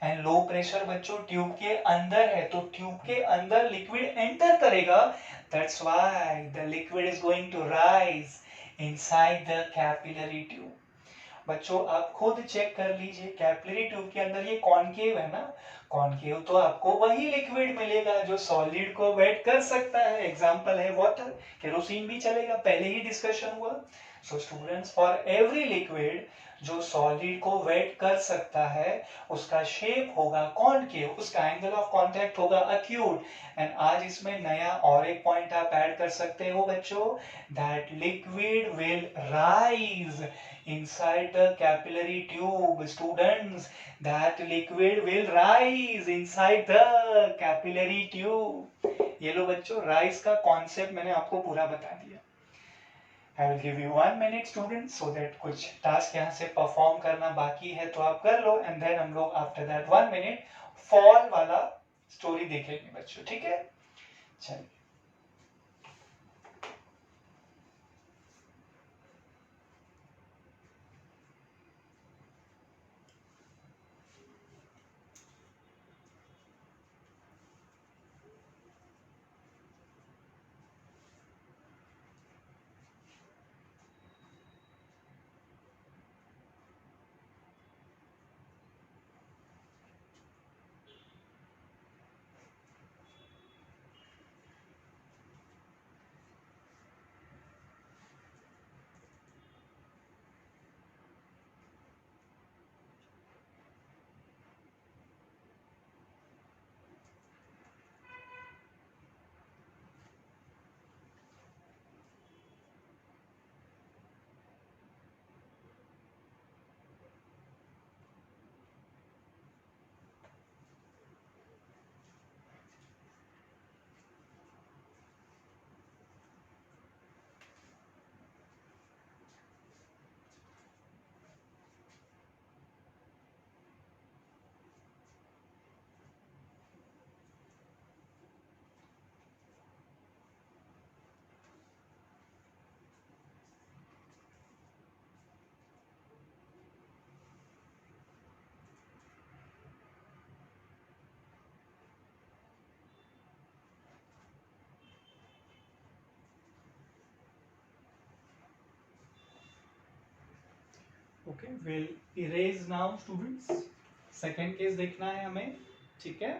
एंड लो प्रेशर बच्चों ट्यूब के अंदर है, तो ट्यूब के अंदर लिक्विड एंटर करेगा। That's why the liquid is going to rise inside the capillary tube। बच्चों आप खुद चेक कर लीजिए, कैपिलरी ट्यूब के अंदर ये कॉनकेव है ना, कॉनकेव तो आपको वही लिक्विड मिलेगा जो सॉलिड को वेट कर सकता है। एग्जांपल है वाटर, केरोसिन भी चलेगा, पहले ही डिस्कशन हुआ। So students for every liquid जो सॉलिड को वेट कर सकता है उसका शेप होगा कॉनकेव, उसका एंगल ऑफ कांटेक्ट होगा एक्यूट। एंड आज इसमें नया और एक पॉइंट आप ऐड कर सकते हो बच्चों, that liquid will rise inside the capillary tube। Students, that liquid will rise inside the capillary tube। ये लो बच्चों, राइज का कॉन्सेप्ट मैंने आपको पूरा बता दिया। I will give you 1 minute students so that कुछ टास्क यहाँ से परफॉर्म करना बाकी है तो आप कर लो, एंड देन हम लोग आफ्टर दैट 1 मिनट फॉल वाला स्टोरी देखेंगे बच्चों, ठीक है? चलिए okay, will erase now students. Second case देखना है हमें, ठीक है।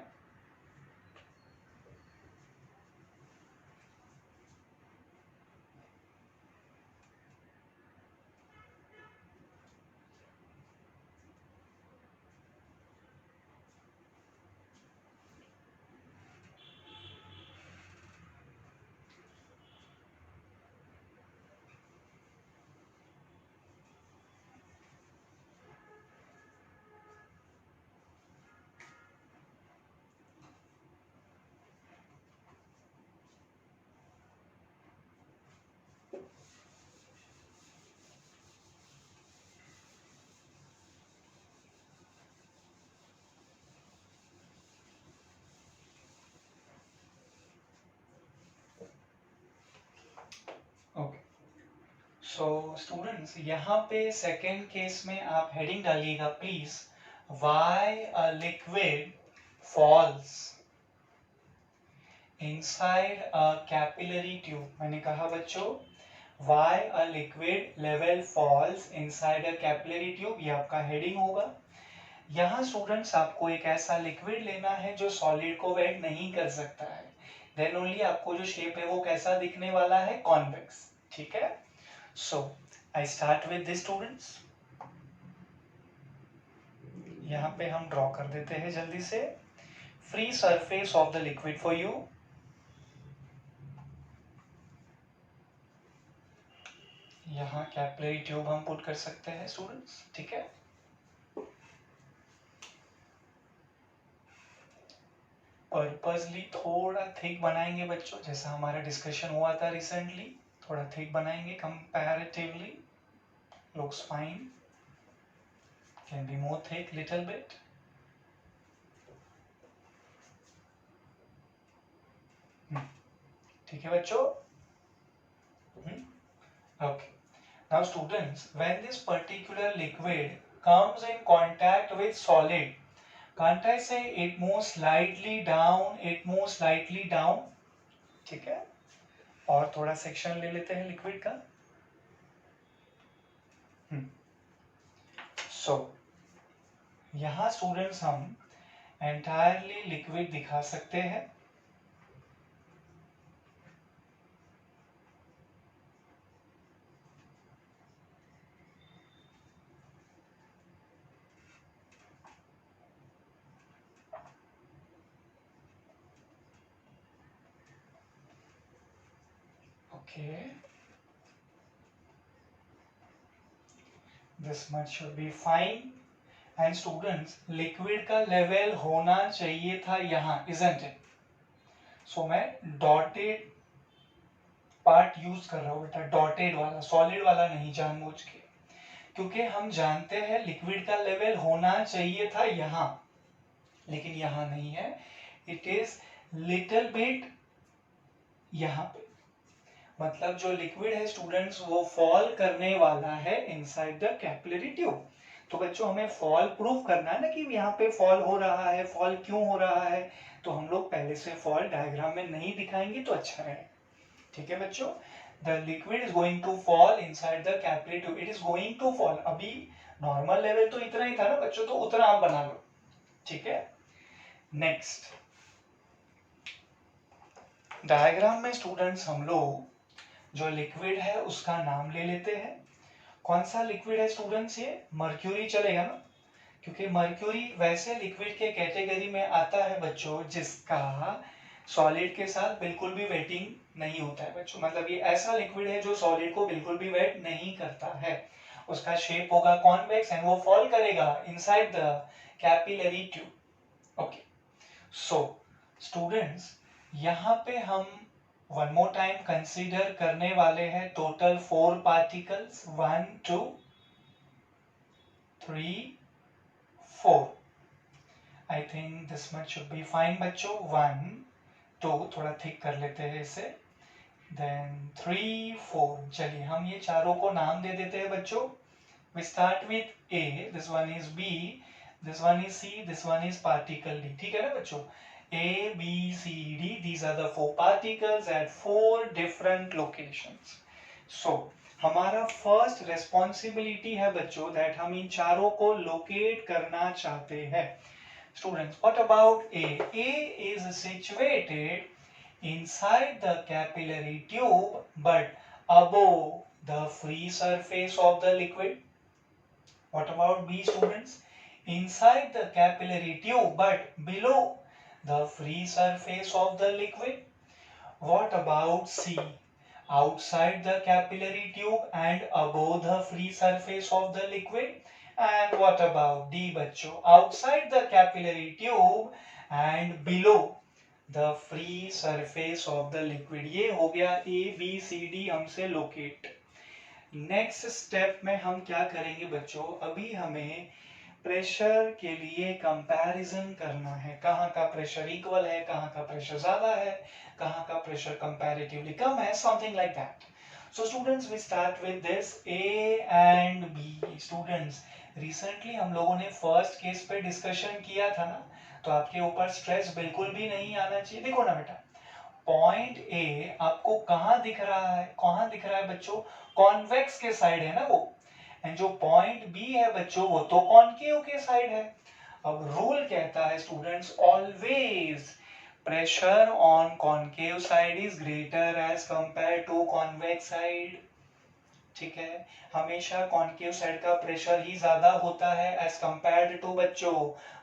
ओके, सो स्टूडेंट्स यहाँ पे सेकेंड केस में आप हेडिंग डालिएगा please, why a liquid falls inside a capillary tube. मैंने कहा बच्चों, why a liquid level falls inside a capillary tube, ये आपका हेडिंग होगा। यहाँ स्टूडेंट्स आपको एक ऐसा लिक्विड लेना है जो सॉलिड को वेट नहीं कर सकता है, देन ओनली आपको जो शेप है वो कैसा दिखने वाला है, कॉन्वेक्स, ठीक है। So I start with this students, यहाँ पे हम ड्रॉ कर देते हैं जल्दी से free surface of the liquid for you. यहाँ कैपिलरी ट्यूब हम पुट कर सकते हैं स्टूडेंट्स, ठीक है। पर्पसली थोड़ा थिक बनाएंगे बच्चों, जैसा हमारा डिस्कशन हुआ था रिसेंटली, थोड़ा थिक बनाएंगे comparatively, looks fine, can be more thick little bit. ठीक है बच्चों, okay. Now students, when this particular liquid comes in contact with solid, can't I say it moves slightly down, it moves slightly down, ठीक है। और थोड़ा section ले लेते हैं लिक्विड का। सो यहाँ स्टूडेंट्स हम एंटायरली लिक्विड दिखा सकते हैं। Okay, this much should be fine. And students, liquid का लेवल होना चाहिए था यहाँ, isn't it? So मैं डॉटेड पार्ट यूज कर रहा हूँ बेटा, डॉटेड वाला, सॉलिड वाला नहीं जानबूझ के, क्योंकि हम जानते हैं लिक्विड का लेवल होना चाहिए था यहाँ, लेकिन यहाँ नहीं है, इट इज लिटिल बिट यहाँ पे। मतलब जो लिक्विड है स्टूडेंट्स वो फॉल करने वाला है इनसाइड द कैपिलरी ट्यूब। तो बच्चों हमें फॉल प्रूफ करना है ना कि यहाँ पे फॉल हो रहा है, फॉल क्यों हो रहा है, तो हम लोग पहले से फॉल डायग्राम में नहीं दिखाएंगे तो अच्छा रहेगा, ठीक है बच्चों। The liquid is going to fall inside the capillary tube, it is going to fall. अभी नॉर्मल लेवल तो इतना ही था ना बच्चों, तो उतना आप बना लो, ठीक है। नेक्स्ट डायग्राम में स्टूडेंट्स हम लोग जो लिक्विड है उसका नाम ले लेते हैं। कौन सा लिक्विड है स्टूडेंट्स, ये मर्क्यूरी चलेगा ना, क्योंकि मर्क्यूरी वैसे लिक्विड के कैटेगरी में आता है बच्चों जिसका सॉलिड के साथ बिल्कुल भी वेटिंग नहीं होता है बच्चों। मतलब ये ऐसा लिक्विड है जो सॉलिड को बिल्कुल भी वेट नहीं करता है, उसका शेप होगा कॉन्वेक्स एंड वो फॉल करेगा inside the capillary tube. Okay, so students यहाँ पे हम वन मोर टाइम कंसीडर करने वाले हैं total 4 particles, 1 2 3 4। I think this much should be fine बच्चों। 1 2, थोड़ा थिक कर लेते हैं इसे, देन 3 4। चलिए हम ये चारों को नाम दे देते हैं बच्चों। We start with A, this one is B, this one is C, this one is particle D, ठीक है ना बच्चों। A, B, C, D, these are the 4 particles at 4 different locations. So, हमारा फर्स्ट रेस्पॉन्सिबिलिटी है बच्चों that हम इन चारों को लोकेट करना चाहते हैं. Students, what about A? A is situated inside the capillary tube but above the free surface of the liquid. What about B, students? Inside the capillary tube but below the free surface of the liquid. What about C? Outside the capillary tube and above the free surface of the liquid. And what about D, बच्चों? Outside the capillary tube and below the free surface of the liquid. ये हो गया A, B, C, D हमसे locate. Next step में हम क्या करेंगे बच्चों? अभी हमें प्रेशर के लिए कंपैरिजन करना है. कहाँ का प्रेशर इक्वल है, कहाँ का प्रेशर ज्यादा है, कहाँ का प्रेशर कंपैरेटिवली कम है, something like that. So students, we start with this A and B. Students, recently हम लोगों ने फर्स्ट केस पे डिस्कशन किया था ना, तो आपके ऊपर स्ट्रेस बिल्कुल भी नहीं आना चाहिए. देखो ना बेटा, पॉइंट ए आपको कहाँ दिख रहा है? कहाँ दिख रहा है बच्चों? कॉन्वेक्स के साइड है ना वो. एंड जो पॉइंट बी है बच्चों वो तो कॉनकेव के साइड है. अब रूल कहता है students, always pressure on concave side is greater as compared to convex side. ठीक है, हमेशा कॉनकेव साइड का प्रेशर ही ज्यादा होता है एज कंपेयर्ड टू बच्चों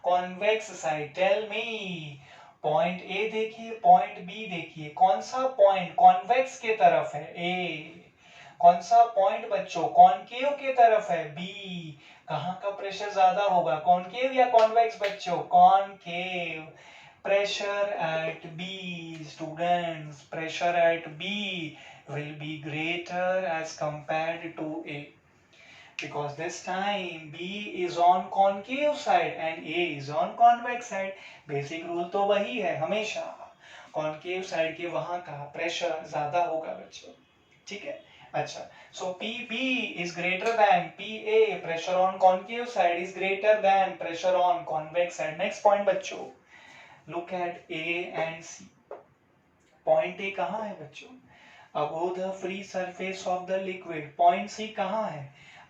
convex side. Tell me, point A देखिए, पॉइंट बी देखिए, कौन सा पॉइंट कॉन्वेक्स के तरफ है? ए. कौन सा पॉइंट बच्चों कॉनकेव के तरफ है? बी. कहाँ का प्रेशर ज्यादा होगा, कॉनकेव या कॉन्वेक्स बच्चों? Concave. Pressure at B, students, pressure at B will be greater as compared to A, because this time B is on concave side and A is on convex side. Basic rule तो वही है, हमेशा concave side के वहां का pressure ज्यादा होगा बच्चों. ठीक है, अच्छा. So PB is greater than PA, pressure on concave side is greater than pressure on convex side. Next point बच्चों, look at A and C. Point A कहाँ है बच्चों? Above the free surface of the liquid. Point C कहाँ है?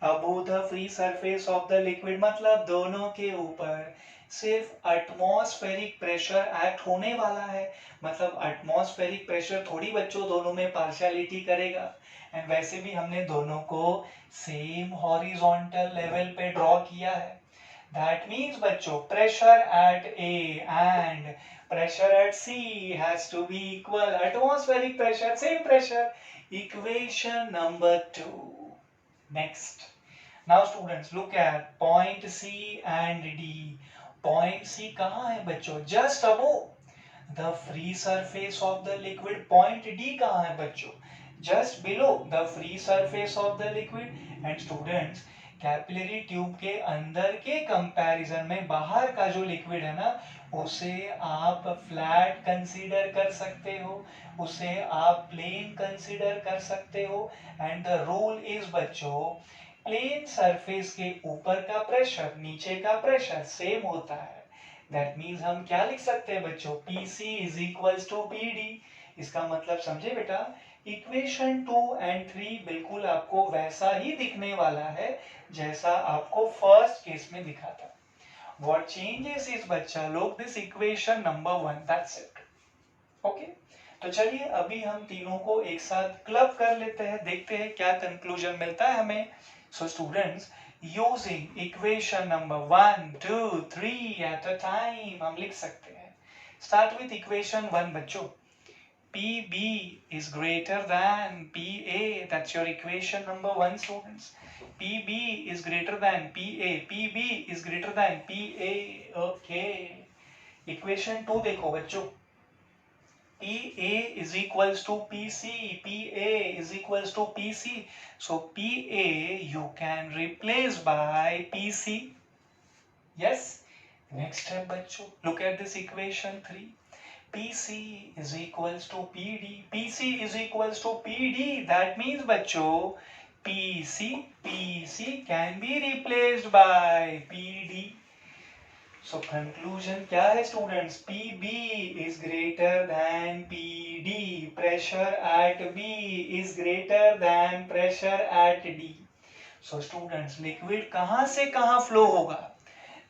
Above the free surface of the liquid. मतलब दोनों के ऊपर सिर्फ एटमॉस्फेरिक प्रेशर एक्ट होने वाला है. मतलब एटमॉस्फेरिक प्रेशर थोड़ी बच्चों दोनों में पार्शियलिटी करेगा. एंड वैसे भी हमने दोनों को सेम हॉरिजॉन्टल लेवल पे ड्रॉ किया है. That means बच्चों pressure at A and pressure at C has to be equal. Atmospheric pressure, same pressure. Equation number 2. Next. Now students, look at point C and D. Point C कहाँ है बच्चों? Just above the free surface of the liquid. Point D कहाँ है बच्चों? Just below the free surface of the liquid. And students, capillary tube के अंदर के comparison में बाहर का जो लिक्विड है ना, उसे आप फ्लैट कंसीडर कर सकते हो, उसे आप प्लेन कंसीडर कर सकते हो. एंड द रूल इज बच्चों, प्लेन सरफेस के ऊपर का प्रेशर नीचे का प्रेशर सेम होता है. दैट मीन्स हम क्या लिख सकते हैं बच्चों? PC is equals to PD. इसका मतलब समझे बेटा, इक्वेशन 2 and 3 बिल्कुल आपको वैसा ही दिखने वाला है जैसा आपको फर्स्ट केस में दिखा था. What changes is बच्चा लोग this equation number 1, that's it. Okay? तो चलिए अभी हम तीनों को एक साथ क्लब कर लेते हैं, देखते हैं क्या कंक्लूजन मिलता है हमें. So students, using equation number 1, 2, 3 at a time हम लिख सकते हैं. Start with equation 1 बच्चों. PB is greater than PA. That's your equation number 1, students. PB is greater than PA. PB is greater than PA. Okay. Equation 2 देखो बच्चों. PA is equals to PC. PA is equals to PC. So PA you can replace by PC. Yes. Next step बच्चों. Look at this equation 3. PC is equals to PD. PC is equals to PD. That means बच्चों PC can be replaced by PD. So conclusion क्या है students, PB is greater than PD, pressure at B is greater than pressure at D. So students liquid कहां से कहां flow होगा,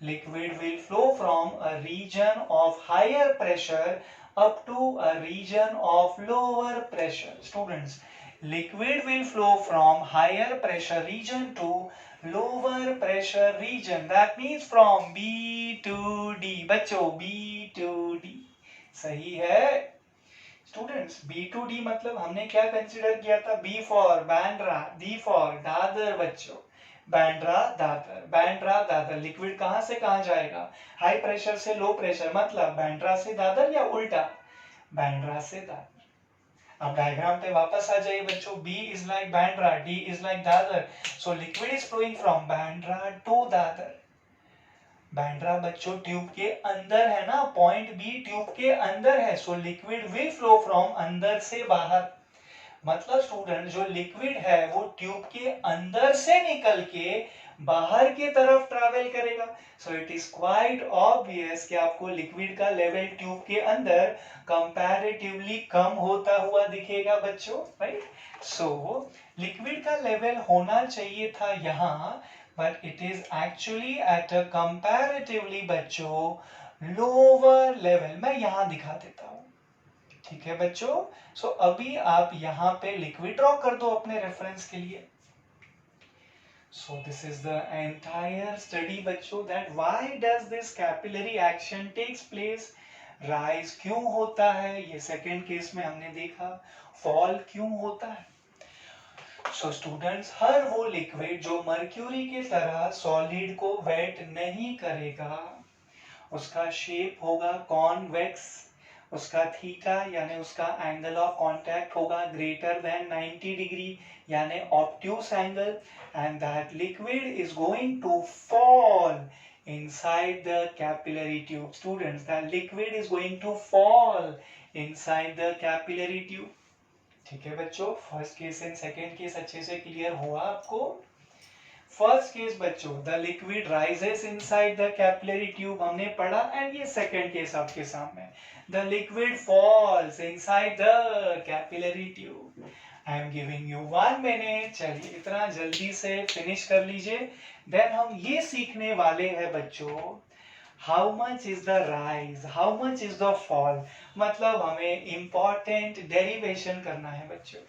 liquid will flow from a region of higher pressure up to a region of lower pressure. Students, liquid will flow from higher pressure region to lower pressure region. That means from B to D. बच्चों B to D. सही है students. B to D मतलब हमने क्या consider किया था, B for Bandra, D for Dadar बच्चों, Bandra Dadar liquid कहां से कहां जाएगा, हाई प्रेशर से लो प्रेशर, मतलब बैंड्रा से दादर या उल्टा, बैंड्रा से दादर। अब डायग्राम पे वापस आ जाइए बच्चों, B is like Bandra, D is like Dadar, so liquid is flowing from Bandra to Dadar. Bandra बच्चों ट्यूब के अंदर है ना, पॉइंट बी ट्यूब के अंदर है, so liquid will flow from अंदर से बाहर, मतलब स्टूडेंट जो लिक्विड है वो ट्यूब के अंदर से निकल के बाहर की तरफ ट्रैवल करेगा। So it is quite obvious कि आपको लिक्विड का लेवल ट्यूब के अंदर कंपैरेटिवली कम होता हुआ दिखेगा बच्चों, राइट। सो लिक्विड का लेवल होना चाहिए था यहाँ, but it is actually at a comparatively बच्चों लोअर लेवल। मैं यहाँ दिखा देता हूँ, ठीक है बच्चों। सो अभी आप यहाँ पे लिक्विड ड्रॉ कर दो अपने रेफरेंस के लिए। So this is the entire study बच्चों, that why does this capillary action takes place, rise क्यों होता है, ये सेकेंड केस में हमने देखा, फॉल क्यों होता है। सो स्टूडेंट्स, हर वो लिक्विड जो मर्क्यूरी की तरह सॉलिड को वेट नहीं करेगा, उसका शेप होगा कॉन्वेक्स, उसका थीटा यानी उसका एंगल ऑफ कांटेक्ट होगा ग्रेटर देन 90 डिग्री यानी obtuse angle, and that liquid is going to fall inside the capillary tube. Students, that liquid is going to fall inside the capillary tube. ठीक है बच्चों, first case and second case अच्छे से clear हुआ आपको। First case बच्चों, the liquid rises inside the capillary tube हमने पढ़ा, एंड ये सेकेंड केस आपके सामने, the liquid falls inside the capillary tube. I am giving you 1 minute, चलिए इतना जल्दी से फिनिश कर लीजिए। देन हम ये सीखने वाले हैं बच्चों, how much is the rise, how much is the fall, मतलब हमें इंपॉर्टेंट डेरिवेशन करना है बच्चों।